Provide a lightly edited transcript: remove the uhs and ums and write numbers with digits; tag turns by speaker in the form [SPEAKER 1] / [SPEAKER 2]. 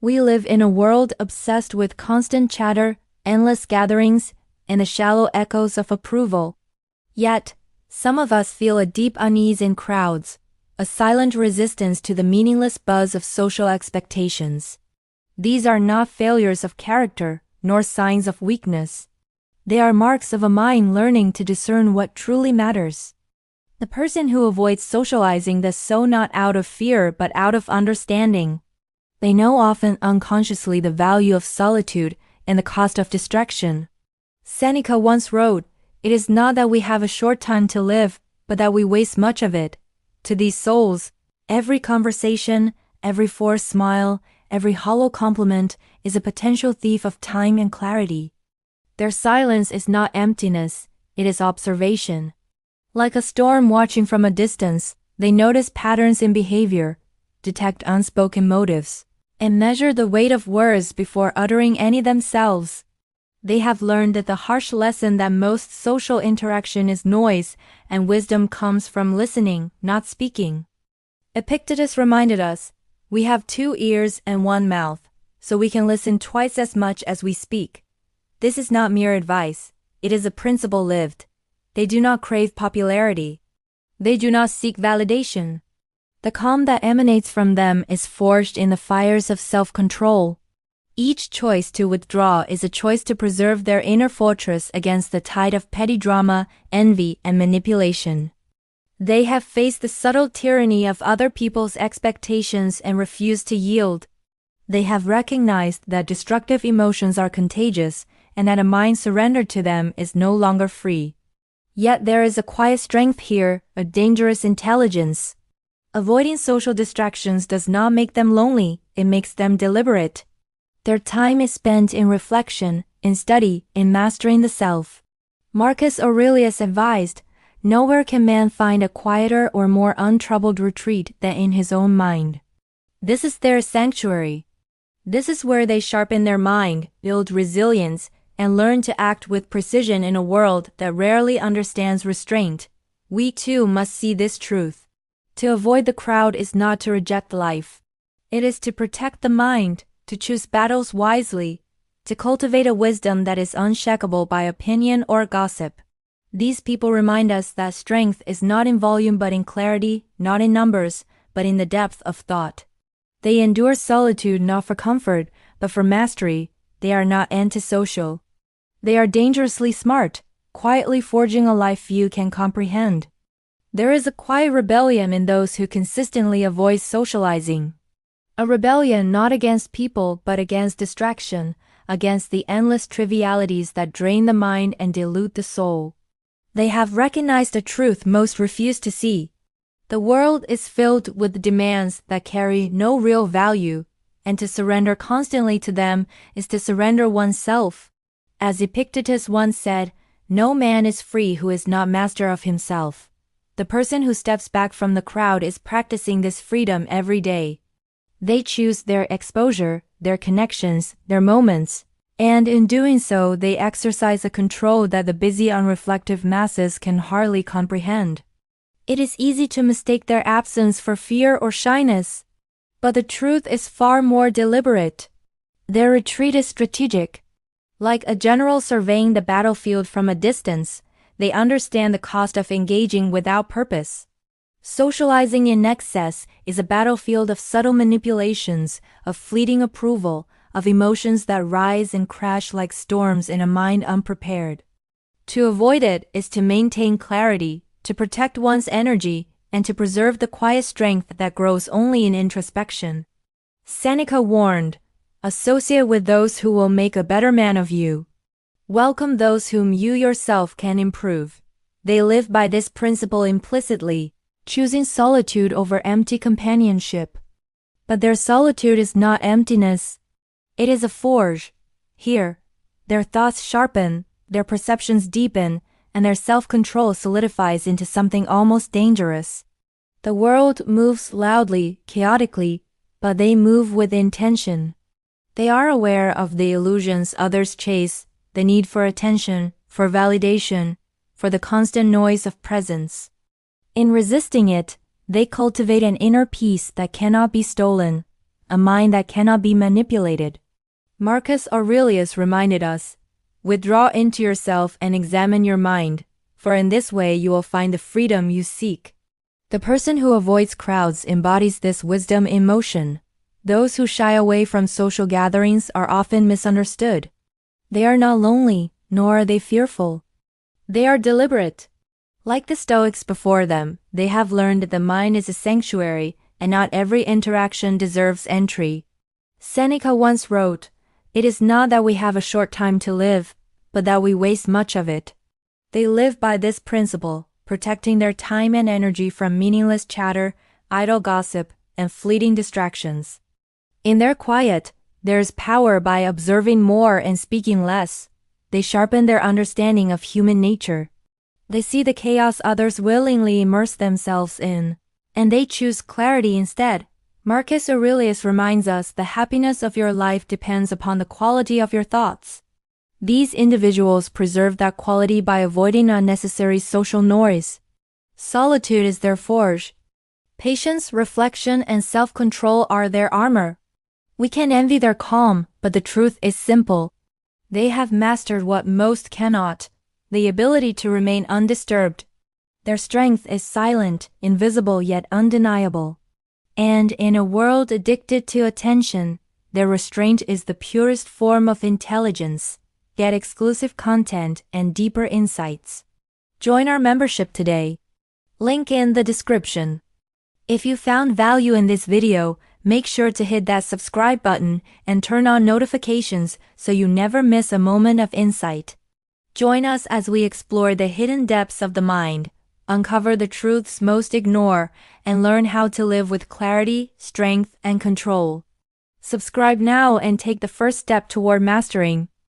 [SPEAKER 1] We live in a world obsessed with constant chatter, endless gatherings, and the shallow echoes of approval. Yet, some of us feel a deep unease in crowds, a silent resistance to the meaningless buzz of social expectations. These are not failures of character, nor signs of weakness. They are marks of a mind learning to discern what truly matters. The person who avoids socializing does so not out of fear but out of understanding. They know often unconsciously the value of solitude and the cost of distraction. Seneca once wrote, "It is not that we have a short time to live, but that we waste much of it." To these souls, every conversation, every forced smile, every hollow compliment is a potential thief of time and clarity. Their silence is not emptiness, it is observation. Like a storm watching from a distance, they notice patterns in behavior, detect unspoken motives, and measure the weight of words before uttering any themselves. They have learned that the harsh lesson that most social interaction is noise, and wisdom comes from listening, not speaking. Epictetus reminded us, "We have 2 ears and 1 mouth, so we can listen twice as much as we speak." This is not mere advice, it is a principle lived. They do not crave popularity. They do not seek validation. The calm that emanates from them is forged in the fires of self-control. Each choice to withdraw is a choice to preserve their inner fortress against the tide of petty drama, envy, and manipulation. They have faced the subtle tyranny of other people's expectations and refused to yield. They have recognized that destructive emotions are contagious and that a mind surrendered to them is no longer free. Yet there is a quiet strength here, a dangerous intelligence. Avoiding social distractions does not make them lonely, it makes them deliberate. Their time is spent in reflection, in study, in mastering the self. Marcus Aurelius advised, "Nowhere can man find a quieter or more untroubled retreat than in his own mind." This is their sanctuary. This is where they sharpen their mind, build resilience, and learn to act with precision in a world that rarely understands restraint. We too must see this truth. To avoid the crowd is not to reject life. It is to protect the mind, to choose battles wisely, to cultivate a wisdom that is unshakable by opinion or gossip. These people remind us that strength is not in volume but in clarity, not in numbers, but in the depth of thought. They endure solitude not for comfort, but for mastery. They are not antisocial. They are dangerously smart, quietly forging a life few can comprehend. There is a quiet rebellion in those who consistently avoid socializing. A rebellion not against people but against distraction, against the endless trivialities that drain the mind and dilute the soul. They have recognized a truth most refuse to see. The world is filled with demands that carry no real value, and to surrender constantly to them is to surrender oneself. As Epictetus once said, "No man is free who is not master of himself." The person who steps back from the crowd is practicing this freedom every day. They choose their exposure, their connections, their moments, and in doing so they exercise a control that the busy unreflective masses can hardly comprehend. It is easy to mistake their absence for fear or shyness, but the truth is far more deliberate. Their retreat is strategic. Like a general surveying the battlefield from a distance, they understand the cost of engaging without purpose. Socializing in excess is a battlefield of subtle manipulations, of fleeting approval, of emotions that rise and crash like storms in a mind unprepared. To avoid it is to maintain clarity, to protect one's energy, and to preserve the quiet strength that grows only in introspection. Seneca warned, "Associate with those who will make a better man of you. Welcome those whom you yourself can improve." They live by this principle implicitly, choosing solitude over empty companionship. But their solitude is not emptiness. It is a forge. Here, their thoughts sharpen, their perceptions deepen, and their self-control solidifies into something almost dangerous. The world moves loudly, chaotically, but they move with intention. They are aware of the illusions others chase, the need for attention, for validation, for the constant noise of presence. In resisting it, they cultivate an inner peace that cannot be stolen, a mind that cannot be manipulated. Marcus Aurelius reminded us, "Withdraw into yourself and examine your mind, for in this way you will find the freedom you seek." The person who avoids crowds embodies this wisdom in motion. Those who shy away from social gatherings are often misunderstood. They are not lonely, nor are they fearful. They are deliberate. Like the Stoics before them, they have learned that the mind is a sanctuary, and not every interaction deserves entry. Seneca once wrote, "It is not that we have a short time to live, but that we waste much of it." They live by this principle, protecting their time and energy from meaningless chatter, idle gossip, and fleeting distractions. In their quiet, there is power. By observing more and speaking less, they sharpen their understanding of human nature. They see the chaos others willingly immerse themselves in, and they choose clarity instead. Marcus Aurelius reminds us the happiness of your life depends upon the quality of your thoughts. These individuals preserve that quality by avoiding unnecessary social noise. Solitude is their forge. Patience, reflection, and self-control are their armor. We can envy their calm, but the truth is simple. They have mastered what most cannot, the ability to remain undisturbed. Their strength is silent, invisible yet undeniable. And in a world addicted to attention, their restraint is the purest form of intelligence. Get exclusive content and deeper insights. Join our membership today. Link in the description. If you found value in this video, make sure to hit that subscribe button and turn on notifications so you never miss a moment of insight. Join us as we explore the hidden depths of the mind, uncover the truths most ignore, and learn how to live with clarity, strength, and control. Subscribe now and take the first step toward mastering